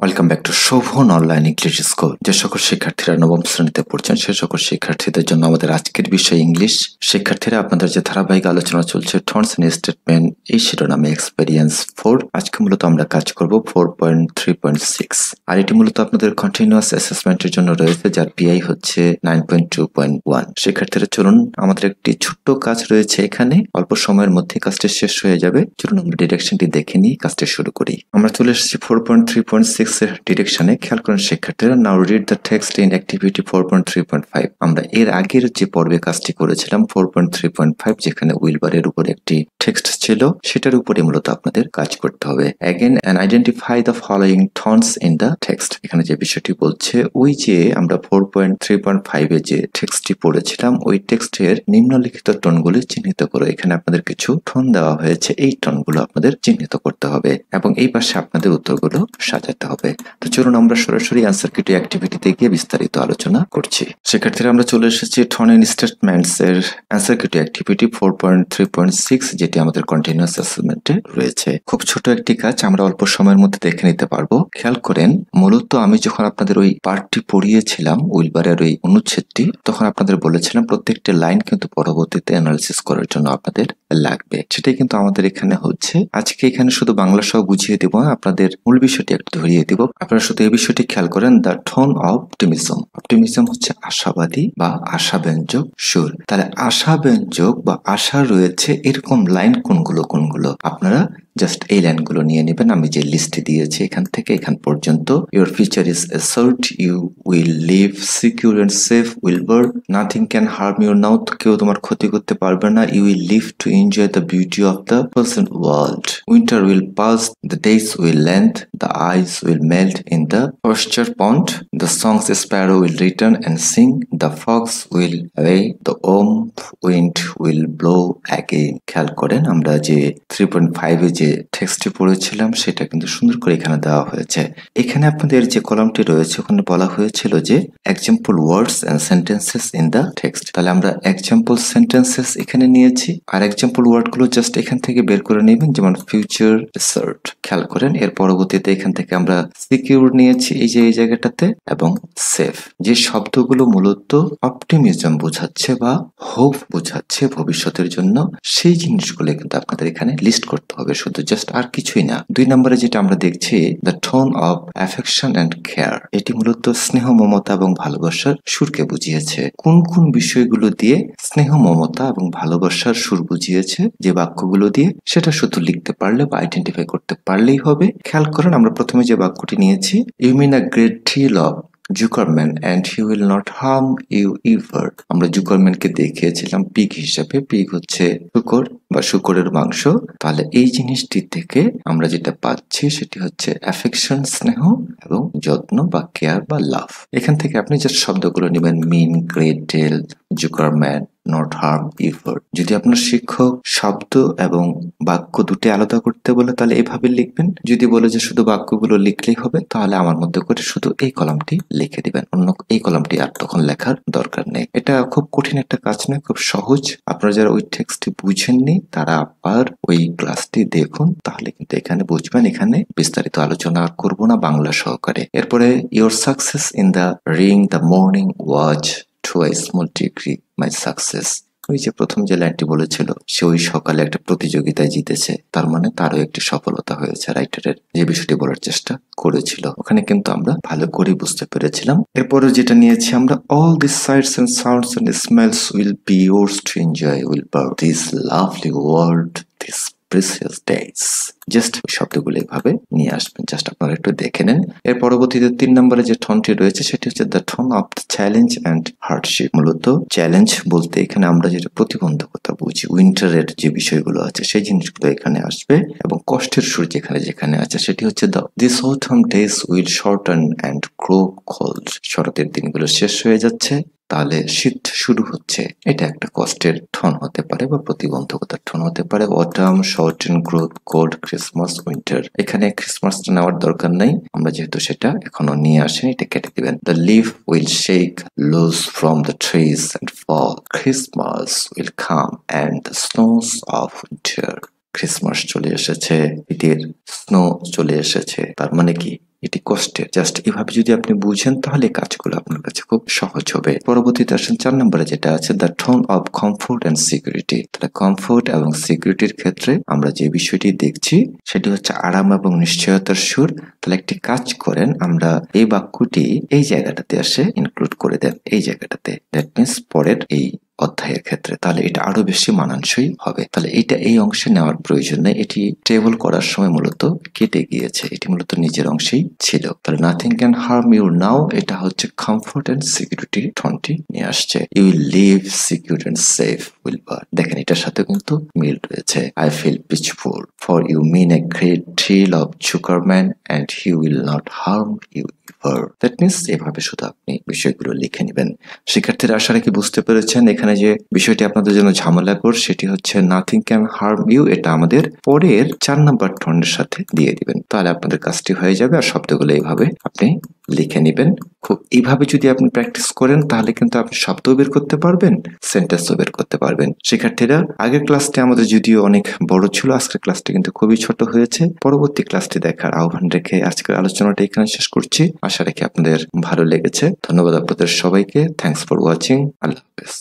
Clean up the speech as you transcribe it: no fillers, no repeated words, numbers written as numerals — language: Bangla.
Welcome back to Shobhan online English school. যে সকল শিক্ষার্থীরা নবম শ্রেণীতে পড়ছেন সে সকল শিক্ষার্থীদের জন্য আমাদের আজকের বিষয় ইংলিশ। শিক্ষার্থীরা আপনাদের যে ধারাবাহিক আলোচনা চলছে টন্স এন্ড স্টেটমেন্ট এই শিরোনামে এক্সপেরিয়েন্স 4। আজকে মূলত আমরা কাজ করব 4.3.6 আর এটি মূলত আপনাদের কন্টিনিউয়াস অ্যাসেসমেন্টের জন্য রয়েছে, যার পিআই হচ্ছে 9.2.1। শিক্ষার্থীরা চলুন, আমাদের একটি ছোট্ট কাজ রয়েছে এখানে, অল্প সময়ের মধ্যে কাজটি শেষ হয়ে যাবে। চলুন আমরা ডিরেকশনটি দেখে নিই, কাজটি শুরু করি। আমরা চলে এসেছি 4.3.6 এর ডিরেকশনে। খেয়াল করেন শিক্ষার্থীরা, now read the text in activity 4.3.5। আমরা এর আগের যে পর্বে কাজটি করেছিলাম 4.3.5, যেখানে হুইলবারের উপর একটি টেক্সট ছিল, সেটার উপরে মূলত আপনাদের কাজ করতে হবে। Again and identify the following tonnes in the text. এখানে যে বিষয়টি বলছে, ওই যে আমরা 4.3.5 এ যে টেক্সটটি পড়েছিলাম ওই টেক্সটের নিম্নলিখিত টোনগুলি চিহ্নিত করো। এখানে আপনাদের কিছু টোন দেওয়া হয়েছে, এই টোনগুলো আপনাদের চিহ্নিত করতে হবে এবং এই পাশে আপনাদের উত্তরগুলো সাজাতে হবে। তো চলুন আমরা সরাসরি অ্যান্সার কিটি অ্যাক্টিভিটিতে গিয়ে বিস্তারিত আলোচনা করছি। শিক্ষার্থীরা আমরা চলে এসেছি টন এন্ড স্টেটমেন্টস এর অ্যান্সার কিটি অ্যাক্টিভিটি 4.3.6, যেটি আমাদের কন্টিনিউয়াস অ্যাসাইনমেন্টে রয়েছে। খুব ছোট একটি কাজ, আমরা অল্প সময়ের মধ্যে দেখে নিতে পারবো। খেয়াল করেন, মূলত আমি যখন আপনাদের ওই পার্টটি পড়িয়েছিলাম উইলবারের ওই অনুচ্ছেদটি, তখন আপনাদের বলেছিলাম প্রত্যেকটি লাইন কিন্তু পরবর্তীতে অ্যানালিসিস করার জন্য আপনাদের লাগবে। সেটাই কিন্তু আমাদের এখানে হচ্ছে। আজকে এখানে শুধু বাংলা সহ বুঝিয়ে দেব, আপনাদের মূল বিষয়টি একটু ধরিয়ে দিব। আপনারা শুধু এই বিষয়টি খেয়াল করেন, the tone of optimism. Optimism হচ্ছে আশাবাদী বা আশাব্যঞ্জক সুর। তাহলে আশাব্যঞ্জক বা আশা রয়েছে এরকম লাইন কোনগুলো আপনারা জাস্ট এই লাইনগুলো নিয়ে নেবেন। আমি যে লিস্টে দিয়েছি এখান থেকে এখান পর্যন্ত। Your future is assured, you will live secure and safe, Wilbur, nothing can harm your now, কেউ তোমার ক্ষতি করতে পারবে না। You will live to enjoy the beauty of the present world, winter will pass, the days will length, the ice will melt in the pasture pond, the songs sparrow will return and sing, the fox will away, the wind will blow again. খেয়াল করেন, আমরা যে 3.5 এ যে টেক্সটটি পড়েছিলাম সেটা কিন্তু সুন্দর করে এখানে দেওয়া হয়েছে। এখানে আপনাদের যে কলামটি রয়েছে ওখানে বলা হয়েছিল যে example words and sentences in the text. তাহলে আমরা এক্সাম্পল সেন্টেন্সেস এখানে নিয়েছি আর এক্সাম্পল ওয়ার্ডগুলো জাস্ট এখান থেকে বের করে নেবেন, যেমন ফিউচার অ্যাসার্ট। খেয়াল করেন, এর পরবর্তীতে এখান থেকে আমরা সিকিউর নিয়েছি এই যে এই জায়গাটাতে, এবং সেফ। যে শব্দগুলো মূলত অপটিমিজম বোঝাচ্ছে বা হোপ বোঝাচ্ছে ভবিষ্যতের জন্য, সেই জিনিসগুলো কিন্তু আপনাদের এখানে লিস্ট করতে হবে, শুধু জাস্ট আর কিছুই না। 2 নম্বরে যেটা আমরা দেখছি, the tone of affection and care. এটি মূলত স্নেহ মমতা এবং ভালোবাসার সুরকে বুঝিয়েছে। কোন কোন বিষয়গুলো দিয়ে স্নেহ মমতা এবং ভালোবাসার সুর বুঝিয়েছে যে বাক্যগুলো দিয়ে, সেটা শুধু লিখতে পারলে বা আইডেন্টিফাই করতে পারলেই হবে। খেয়াল করেন, আমরা প্রথমে যে বাক্যটি নিয়েছি, you mean a great deal of Zuckerman and he will not harm you ever। আমরা জুকারম্যানকে দেখিয়েছিলাম পিগ হিসাবে। পিগ হচ্ছে শূকর বা শূকরের মাংস। তাহলে এই জিনিসটি থেকে আমরা যেটা পাচ্ছি সেটি হচ্ছে অ্যাফেকশন, স্নেহ, এবং যত্ন বা কেয়ার বা লাভ। এখান থেকে আপনি জাস্ট শব্দগুলো নেবেন, mean, great deal, Zuckerman, not harm, effort. যদি আপনার শিক্ষক শব্দ এবং বাক্য দুটি আলাদা করতে বলে তাহলে এভাবে লিখবেন। যদি বলে যে শুধু বাক্যগুলো লিখলেই হবে, তাহলে আমার মধ্যে করে শুধু এই কলামটি লিখে দিবেন, অন্য এই কলামটি আর তখন লেখার দরকার নেই। এটা খুব কঠিন একটা কাজ নয়, খুব সহজ। আপনারা যারা ওই টেক্সটটি বুঝেননি তারা আবার ওই ক্লাসটি দেখুন, তাহলে কিন্তু এখানে বুঝবেন। এখানে বিস্তারিত আলোচনা করব না বাংলা সহকারে। এরপরে your success in the ring the morning watch to a small degree my success। ওই যে প্রথম যে লাইনটি বলেছিল, সে ওই সকালে একটা প্রতিযোগিতায় জিতেছে, তার মানে তারও একটি সফলতা হয়েছে। রাইটারের যে বিষয়টি বলার চেষ্টা করেছিল ওখানে কিন্তু আমরা ভালো করে বুঝতে পেরেছিলাম। এরপরে যেটা নিয়েছি আমরা, all these sights and sounds and smells will be yours to enjoy, will bird this lovely world, this precious days। Just শব্দগুলো এভাবে নিয়ে আসবেন, জাস্ট আপনারা একটু দেখে নেন। এর পরবর্তীতে 3 নম্বরে যে টোনটি রয়েছে সেটি হচ্ছে the tone of challenge and hardship. মূলত চ্যালেঞ্জ বলতে এখানে আমরা যেটা প্রতিবন্ধকতা বুঝি, উইন্টারের যে বিষয়গুলো আছে সেই জিনিসগুলো এখানে আসবে, এবং কষ্টের সুর যেখানে যেখানে আছে সেটি হচ্ছে the this autumn days will shorten and grow cold. শরতের দিনগুলো শেষ হয়ে যাচ্ছে, তাহলে শীত শুরু হচ্ছে। এটা একটা কষ্টের টোন হতে পারে বা প্রতিবন্ধকতার টোন হতে পারে। Autumn, shorten, growth, cold, Christmas, winter. এখানে ক্রিসমাসটা নেওয়ার দরকার নাই, আমরা যেহেতু সেটা এখনো নিয়ে আসেনি, এটা কেটে দিবেন। The leave will shake loose from the trees and fall, Christmas will come and the snows of winter. Christmas চলে এসেছে, শীতের স্নো চলে এসেছে, তার মানে কি এটি কষ্টের। জাস্ট এভাবে যদি আপনি বুঝেন তাহলে কাজগুলো আপনার কাছে খুব সহজ হবে। পরবর্তীতে আসেন 4 নম্বরে যেটা আছে the tone of comfort and security. তাহলে কমফোর্ট এবং সিকিউরিটির ক্ষেত্রে আমরা যে বিষয়টি দেখছি সেটি হচ্ছে আরাম এবং নিশ্চয়তার সুর। তাহলে একটি কাজ করেন, আমরা এই বাক্যটি এই জায়গাটাতে আসে ইনক্লুড করে দেন, এই জায়গাটাতে। দ্যাট মিনস পরের এই অধ্যায়ের ক্ষেত্রে, তাহলে এটা আরো বেশি মানানসই হবে। তাহলে এটা এই অংশে নেওয়ার প্রয়োজন নেই, এটি টেবল করার সময় মূলত কেটে গিয়েছে, এটি মূলত নিজের অংশেই ছিল। তাহলে nothing can harm you now, এটা হচ্ছে কমফোর্ট এন্ড সিকিউরিটি টোনটি নিয়ে আসছে। You will live secure and safe Wilbur, দেখেন এটার সাথে কিন্তু মিল রয়েছে। I feel peaceful for you mean a great thrill of Zuckerman and he will not harm you. That means এভাবে শুধু আপনি বিষয়গুলো লিখে নেবেন। শিক্ষার্থীরা আশা রাখি বুঝতে পেরেছেন এখানে যে বিষয়টি আপনাদের জন্য ঝামেলাকর সেটি হচ্ছে নাথিং ক্যান হার্ম ইউ, এটা আমাদের পরের 4 নাম্বার টনের সাথে দিয়ে দিবেন, তাহলে আপনাদের কাজটি হয়ে যাবে। আর শব্দগুলো এইভাবে আপনি লিখে নেবেন। খুব এইভাবে যদি আপনি প্র্যাকটিস করেন তাহলে কিন্তু আপনি শব্দও বের করতে পারবেন, সেন্টেন্সও বের করতে পারবেন। শিক্ষার্থীরা আগের ক্লাসটি আমাদের যদিও অনেক বড় ছিল, আজকের ক্লাসটি কিন্তু খুবই ছোট হয়েছে। পরবর্তী ক্লাসটি দেখার আহ্বান রেখে আজকের আলোচনাটা এখানে শেষ করছি। আশা রাখি আপনাদের ভালো লেগেছে। ধন্যবাদ আপনাদের সবাইকে। Thanks for watching. আল্লাহ হাফেজ।